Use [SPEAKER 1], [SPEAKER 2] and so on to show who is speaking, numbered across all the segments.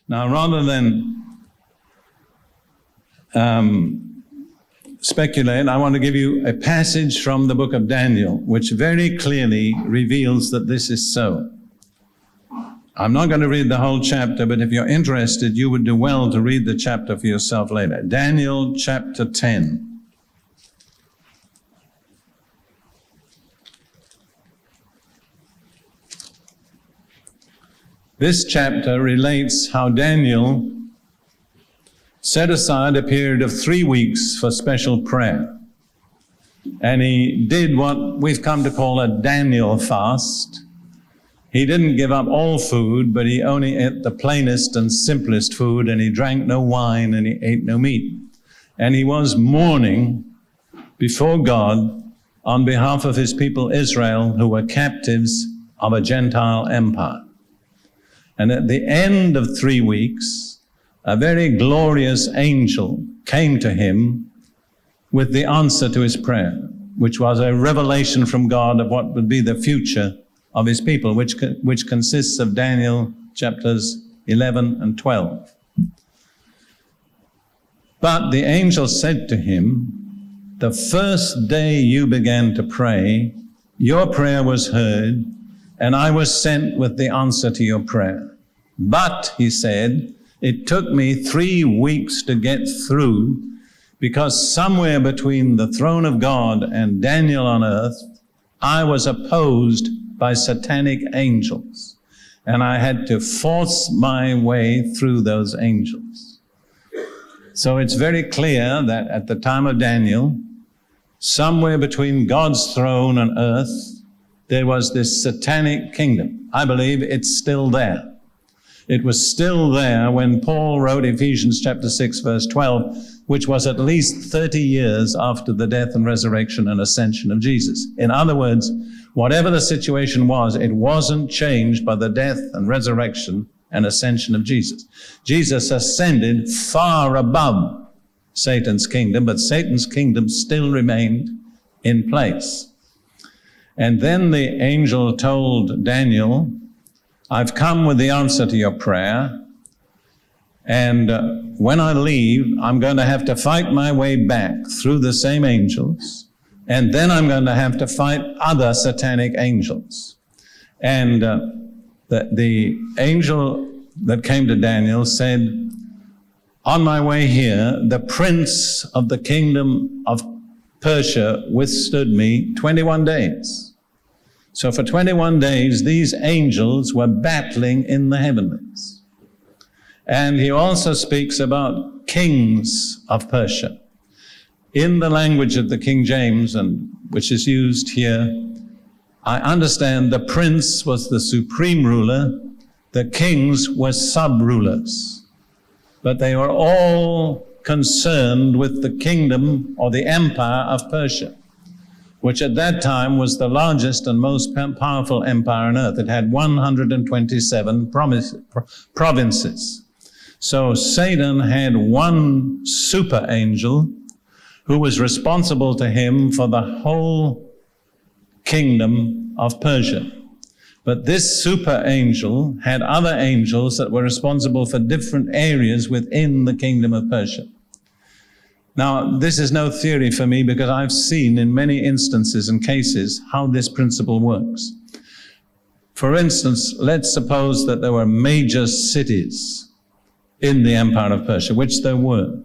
[SPEAKER 1] Now, rather than speculate, I want to give you a passage from the book of Daniel, which very clearly reveals that this is so. I'm not going to read the whole chapter, but if you're interested, you would do well to read the chapter for yourself later. Daniel chapter 10. This chapter relates how Daniel set aside a period of 3 weeks for special prayer. And he did what we've come to call a Daniel fast. He didn't give up all food, but he only ate the plainest and simplest food, and he drank no wine, and he ate no meat. And he was mourning before God on behalf of his people Israel, who were captives of a Gentile empire. And at the end of 3 weeks, a very glorious angel came to him with the answer to his prayer, which was a revelation from God of what would be the future of his people, which consists of Daniel chapters 11 and 12. But the angel said to him, "The first day you began to pray, your prayer was heard, and I was sent with the answer to your prayer. But," he said, "it took me 3 weeks to get through, because somewhere between the throne of God and Daniel on earth, I was opposed by satanic angels, and I had to force my way through those angels." So it's very clear that at the time of Daniel, somewhere between God's throne and earth, there was this satanic kingdom. I believe it's still there. It was still there when Paul wrote Ephesians chapter 6, verse 12, which was at least 30 years after the death and resurrection and ascension of Jesus. In other words, whatever the situation was, it wasn't changed by the death and resurrection and ascension of Jesus. Jesus ascended far above Satan's kingdom, but Satan's kingdom still remained in place. And then the angel told Daniel, "I've come with the answer to your prayer, and when I leave, I'm going to have to fight my way back through the same angels, and then I'm going to have to fight other satanic angels." And the angel that came to Daniel said, "On my way here, the prince of the kingdom of Persia withstood me 21 days. So for 21 days, these angels were battling in the heavens." And he also speaks about kings of Persia. In the language of the King James, and which is used here, I understand the prince was the supreme ruler, the kings were sub-rulers, but they were all concerned with the kingdom or the empire of Persia, which at that time was the largest and most powerful empire on earth. It had 127 provinces. So Satan had one super angel who was responsible to him for the whole kingdom of Persia. But this super angel had other angels that were responsible for different areas within the kingdom of Persia. Now, this is no theory for me, because I've seen in many instances and cases how this principle works. For instance, let's suppose that there were major cities in the empire of Persia, which there were.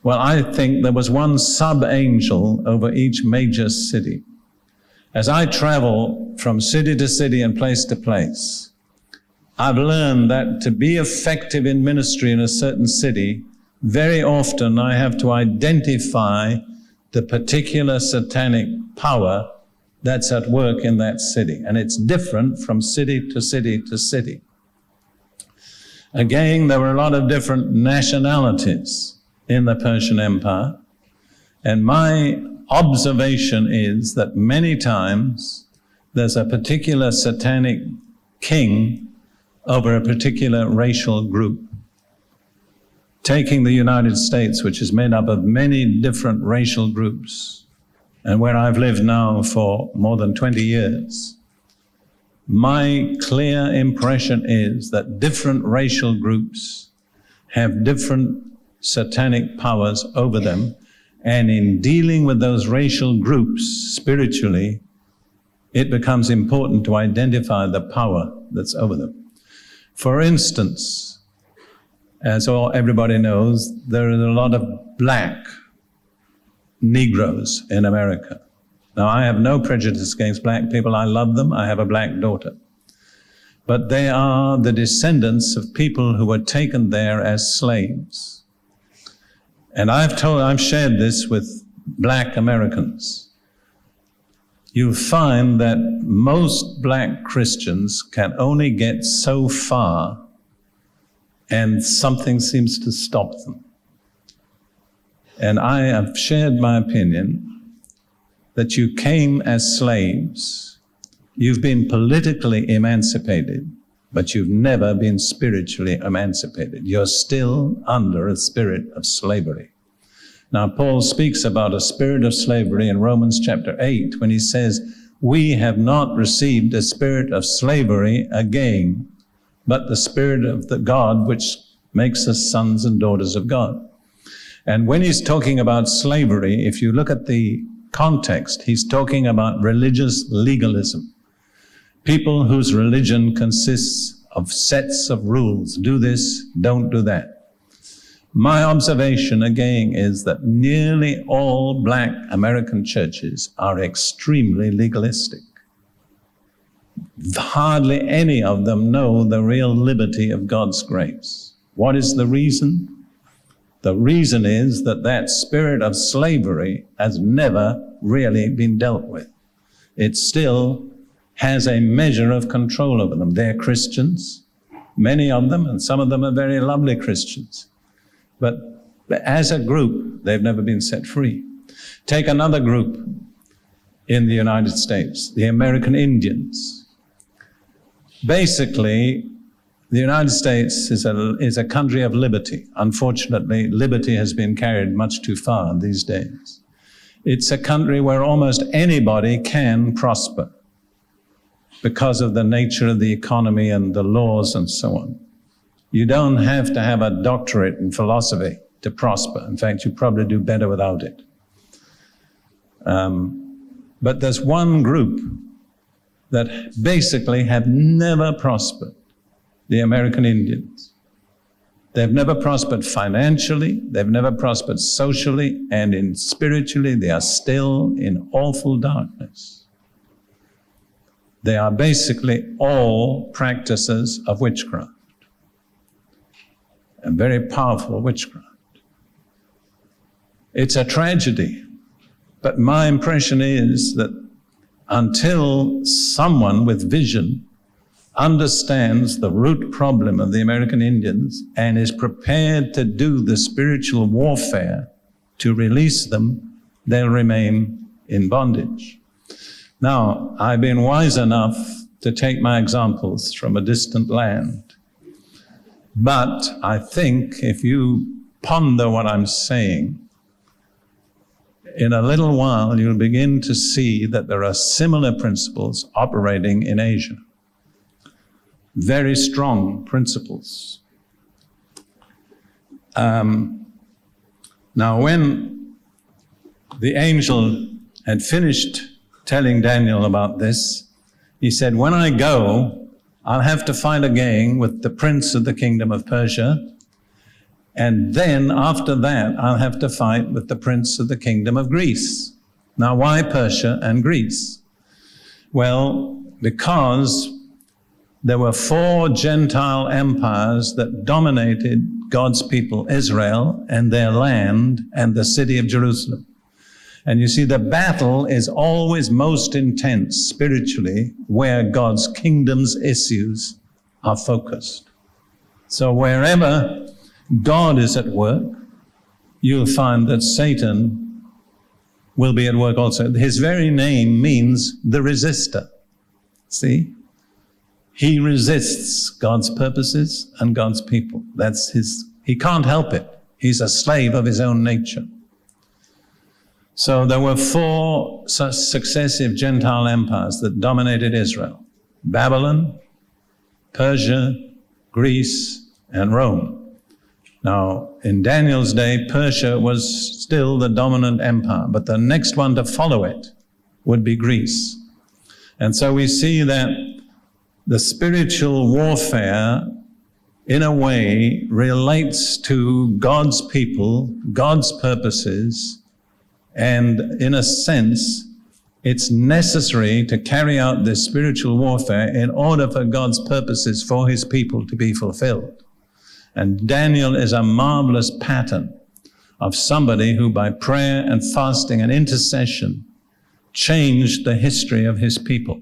[SPEAKER 1] Well, I think there was one sub-angel over each major city. As I travel from city to city and place to place, I've learned that to be effective in ministry in a certain city, very often I have to identify the particular satanic power that's at work in that city. And it's different from city to city to city. Again, there were a lot of different nationalities in the Persian Empire. And my observation is that many times there's a particular satanic king over a particular racial group. Taking the United States, which is made up of many different racial groups, and where I've lived now for more than 20 years, My clear impression is that different racial groups have different satanic powers over them, and in dealing with those racial groups spiritually, it becomes important to identify the power that's over them. For instance, as everybody knows, there are a lot of black Negroes in America. Now, I have no prejudice against black people. I love them. I have a black daughter. But they are the descendants of people who were taken there as slaves. And I've shared this with black Americans. You find that most black Christians can only get so far, and something seems to stop them. And I have shared my opinion that you came as slaves. You've been politically emancipated, but you've never been spiritually emancipated. You're still under a spirit of slavery. Now, Paul speaks about a spirit of slavery in Romans chapter 8 when he says, we have not received a spirit of slavery again, but the spirit of the God which makes us sons and daughters of God. And when he's talking about slavery, if you look at the context, he's talking about religious legalism. People whose religion consists of sets of rules. Do this, don't do that. My observation again is that nearly all black American churches are extremely legalistic. Hardly any of them know the real liberty of God's grace. What is the reason? The reason is that spirit of slavery has never really been dealt with. It still has a measure of control over them. They're Christians, many of them, and some of them are very lovely Christians. But as a group, they've never been set free. Take another group in the United States, the American Indians. Basically, the United States is a country of liberty. Unfortunately, liberty has been carried much too far these days. It's a country where almost anybody can prosper because of the nature of the economy and the laws and so on. You don't have to have a doctorate in philosophy to prosper. In fact, you probably do better without it. But there's one group that basically have never prospered. The American Indians. They've never prospered financially, they've never prospered socially, and spiritually they are still in awful darkness. They are basically all practices of witchcraft, a very powerful witchcraft. It's a tragedy, but my impression is that until someone with vision understands the root problem of the American Indians and is prepared to do the spiritual warfare to release them, they'll remain in bondage. Now, I've been wise enough to take my examples from a distant land. But I think if you ponder what I'm saying, in a little while you'll begin to see that there are similar principles operating in Asia. Very strong principles. Now, when the angel had finished telling Daniel about this, he said, when I go, I'll have to fight again with the prince of the kingdom of Persia, and then after that, I'll have to fight with the prince of the kingdom of Greece. Now, why Persia and Greece? Well, because there were 4 Gentile empires that dominated God's people, Israel, and their land, and the city of Jerusalem. And you see, the battle is always most intense spiritually where God's kingdom's issues are focused. So wherever God is at work, you'll find that Satan will be at work also. His very name means the resistor. See? He resists God's purposes and God's people. He can't help it. He's a slave of his own nature. So there were 4 successive Gentile empires that dominated Israel. Babylon, Persia, Greece, and Rome. Now, in Daniel's day, Persia was still the dominant empire, but the next one to follow it would be Greece. And so we see that the spiritual warfare, in a way, relates to God's people, God's purposes, and in a sense, it's necessary to carry out this spiritual warfare in order for God's purposes for his people to be fulfilled. And Daniel is a marvelous pattern of somebody who by prayer and fasting and intercession changed the history of his people.